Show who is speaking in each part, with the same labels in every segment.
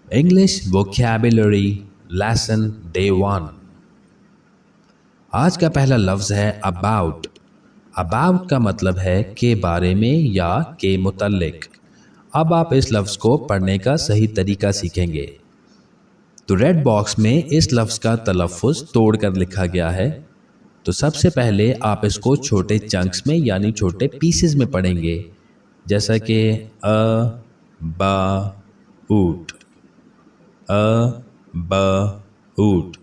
Speaker 1: English Vocabulary Lesson Day 1। आज का पहला लफ्ज़ है अबाउट। अबाउट का मतलब है के बारे में या के मुतल्लिक। अब आप इस लफ्ज़ को पढ़ने का सही तरीका सीखेंगे। तो रेड बॉक्स में इस लफ्ज़ का तलफ़्फ़ुज़ तोड़कर लिखा गया है। तो सबसे पहले आप इसको छोटे चंक्स में यानी छोटे पीसेस में पढ़ेंगे, जैसा कि अ बा ऊट, अ ब ऊट।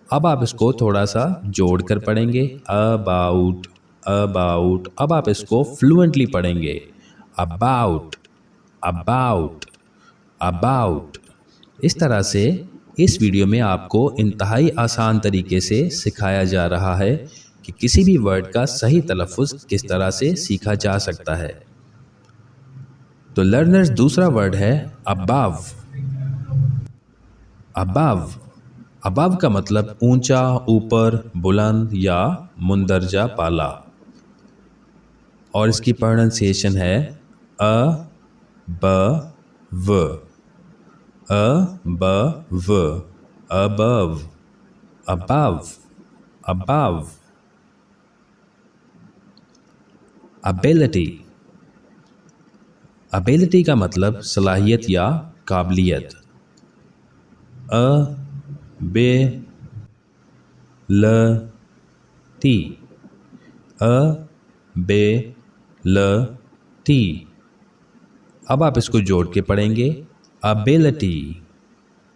Speaker 1: अब आप इसको थोड़ा सा जोड़कर पढ़ेंगे, अबाउट अबाउट। अब आप इसको फ्लुएंटली पढ़ेंगे, अबाउट अबाउट अबाउट। इस तरह से इस वीडियो में आपको इंतहाई आसान तरीके से सिखाया जा रहा है कि किसी भी वर्ड का सही तलफ़्फ़ुज़ किस तरह से सीखा जा सकता है। तो लर्नर्स, दूसरा वर्ड है अबव। अबव अबव का मतलब ऊंचा, ऊपर, बुलंद या मुंदरजा पाला। और इसकी प्रोनाउंसिएशन है अ ब व, अ ब व, above above above. Ability ability का मतलब सलाहियत या काबिलियत। अ बे ल टी, अ बे ल टी। अब आप इसको जोड़ के पढ़ेंगे, अबिलिटी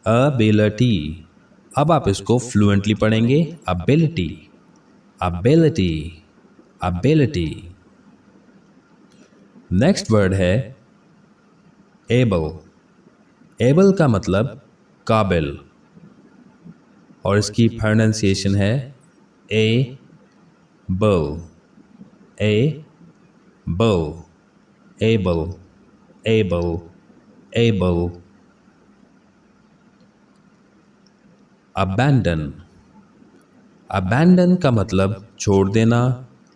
Speaker 1: अबिलिटी। अब आप इसको फ्लुएंटली पढ़ेंगे, ability ability ability. Next word है एबल। एबल का मतलब काबिल और इसकी प्रोनाउंसिएशन है ए बल, ए बल, able able able. Abandon. Abandon का मतलब छोड़ देना,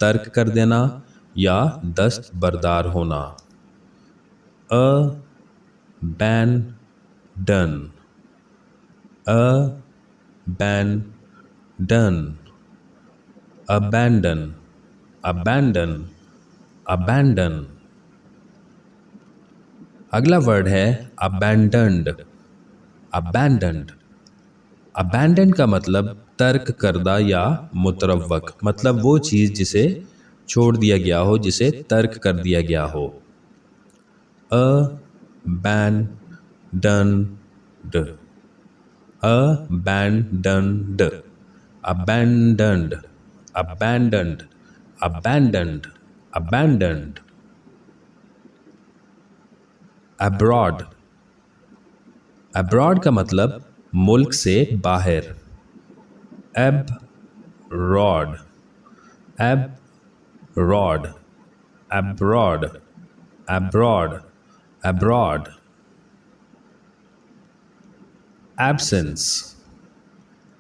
Speaker 1: तर्क कर देना या दस्तबरदार होना। A ban done, a ban done, abandon abandon abandon. अगला वर्ड है अबैंडन्ड। अबैंडन्ड अबैंडन का मतलब तर्क करदा या मुतरव्वक, मतलब वो चीज़ जिसे छोड़ दिया गया हो, जिसे तर्क कर दिया गया हो। अ बैन डन ड, abandoned, abandoned abandoned abandoned abandoned. Abroad. Abroad का मतलब मुल्क से बाहर। Abroad, abroad, abroad abroad abroad. Absence.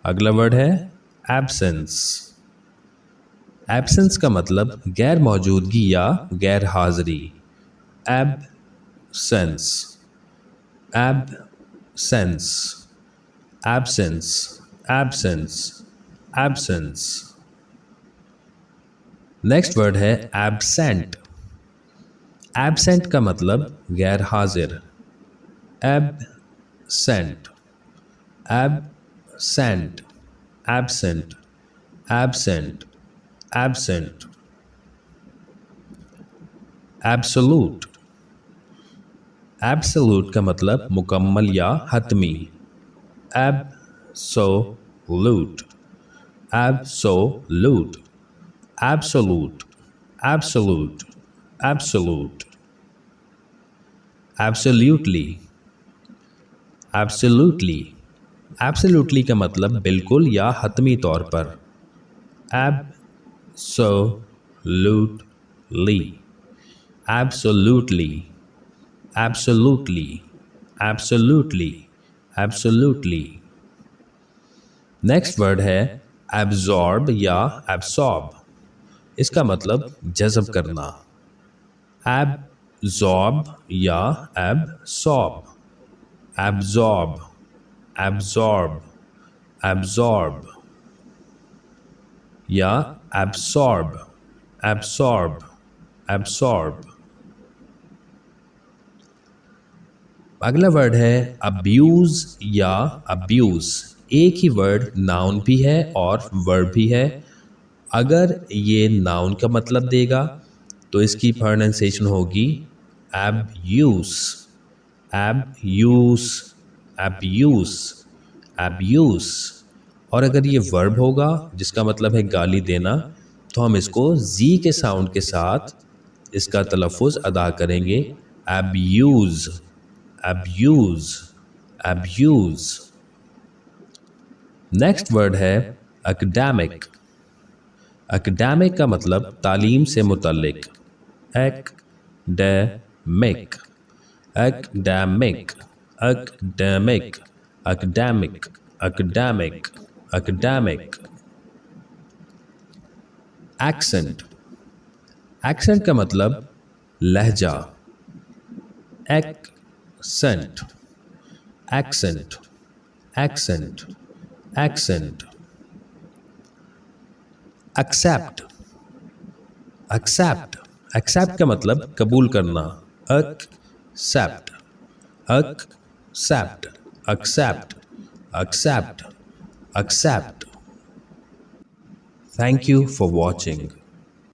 Speaker 1: अगला वर्ड है एब्सेंस। एब्सेंस का मतलब गैर मौजूदगी या गैर हाजिरी। Absence absence absence absence absence. Next word है एबसेंट। एबसेंट का मतलब गैर हाजिर। Absent absent absent absent absent. Absolute. Absolute का मतलब मुकम्मल या हतमी। Absolute absolute absolute absolute absolute. Absolutely. Absolutely absolutely का मतलब बिल्कुल या हतमी तौर पर। Absolutely absolutely absolutely absolutely absolutely. Next word है एब्जॉर्ब या एब्सॉर्ब। इसका मतलब जज़ब करना। एब्जॉर्ब या एब्सॉर्ब absorb, absorb, absorb या absorb, absorb, absorb। अगला वर्ड है अब्यूज या अब्यूज। एक ही वर्ड नाउन भी है और वर्ब भी है। अगर ये नाउन का मतलब देगा तो इसकी प्रोनाउंसिएशन होगी abuse, abuse, abuse, abuse। और अगर ये वर्ब होगा जिसका मतलब है गाली देना तो हम इसको जी के साउंड के साथ इसका तलफ़ुज़ अदा करेंगे abuse, abuse, abuse। Next word है academic। academic का मतलब तालीम से मुतल्लिक। academic, academic, academic, academic, academic, academic। accent, accent का मतलब लहजा। accent, accent, accent, accent। accept, accept, accept का मतलब कबूल करना। accept, accept, accept, accept, accept। Thank you for watching.